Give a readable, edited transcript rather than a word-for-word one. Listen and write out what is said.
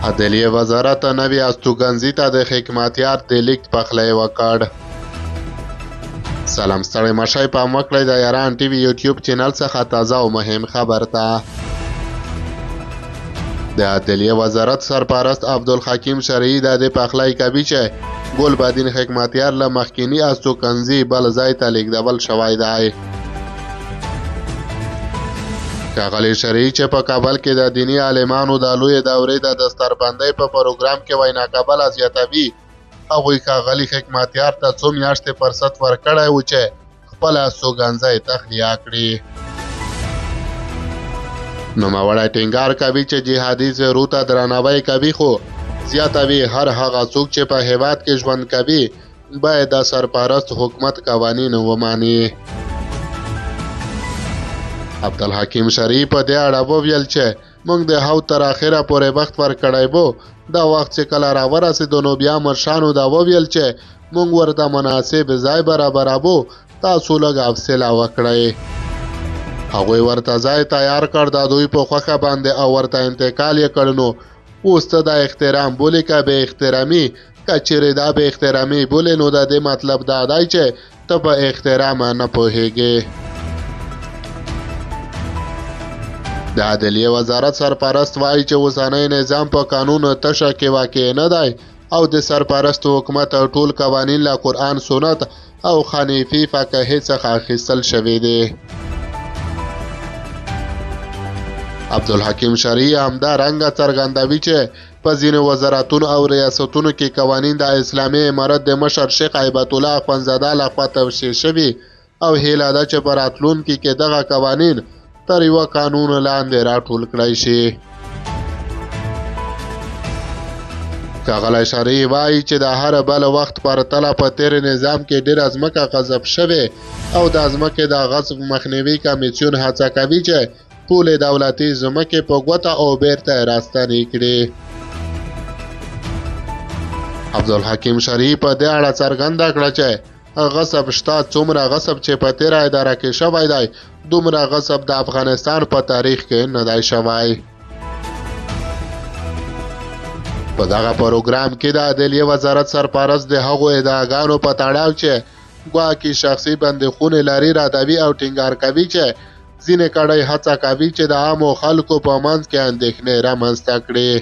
عدلیې وزارت نوي استوګنځي ته د حکمتیار د لیک پخلی وکړ. سلام ستړی مشئ پام وکړئ د ایران ټي وي یوټیوب چینل څخه تازه او مهم خبر ته. د عدلیې وزارت سرپرست عبدالحکیم شرعي د دې پخلی کوي چې ګلبدین حکمتیار له مخکیني استوګنځي بل ځای ته لیږدول شوی دی. ښاغلي شرعي چې په کابل کې د دیني عالمانو د لویې دورې د دستربندۍ په پروګرام کې وینا کول زیاتوي، هغوی ښاغلي حکمتیار ته څو میاشتې فرصت ورکړی و چې خپل استوګنځی تخلیه کړي. نوموړی ټینګار کوي چې جهادي زهرو ته درناوی کوي، خو زیاتوي هر هغه څوک چې په هیواد کې ژوند کوي باید د سرپرست حکومت قوانین وماني. عبدالحکیم شرعي په دې اړه وویل چې موږ د هو تر اخره پورې وخت ورکړی و. دا وخت چې کله راورسېدو نو بیا مشرانو دا وویل چې موږ ورته مناسب ځای برابروو، تاسو لږ حوصله وکړئ. هغوی ورته ځای تیار کړ، د دوی په خوښه باندې او ورته انتقال یې کړ. نو اوس ته د احترام بولې که بې احترامي؟ که چیرې دا بې احترامي بولې نو د دې مطلب دا دی چې ته په احترام نه پوهېږې. د عدلیې وزارت سرپرست وایي چې اوسنی نظام په قانون تشه کې واقع نه دی او د سرپرست حکومت ټول قوانین له قرآن، سنت او حنیفي فقهې څخه اخیستل شوي دي. عبدالحکیم شرعي همدارنګه څرګندوي چې په ځینو وزارتونو او ریاستونو کې قوانین د اسلامي امارت د مشر شیخ هیبت الله اخوندزاده لخوا توشیح شوي او هیله ده چې په راتلونکي کې دغه قوانین تر یوه قانون لاندې راټول کړی شي. ښاغلی شرعي وایي چې د هر بل وخت پرتله په تیر نظام کې ډېره ځمکه غصب شوې او د ځمکې د غصب مخنیوي کمیسیون هڅه کوي چې ټولې دولتي ځمکې په ګوته او بیرته راستنې کړي. عبدالحکیم شرعي په دې اړه څرګنده کړه چې غصب شته، څومره غصب چې په تیره اداره کې شوی دی دومره غصب د افغانستان په تاریخ کې نه دی شوی. په دغه پروګرام کې د عدلیې وزارت سرپرست د هغو ادعاګانو په تړاو چې ګواکې شخصي بندیخونې لري ردوي او ټینګار کوي چې ځینې کړۍ هڅه کوي چې د عامو خلکو په منځ کې اندېښنې رامنځته کړي.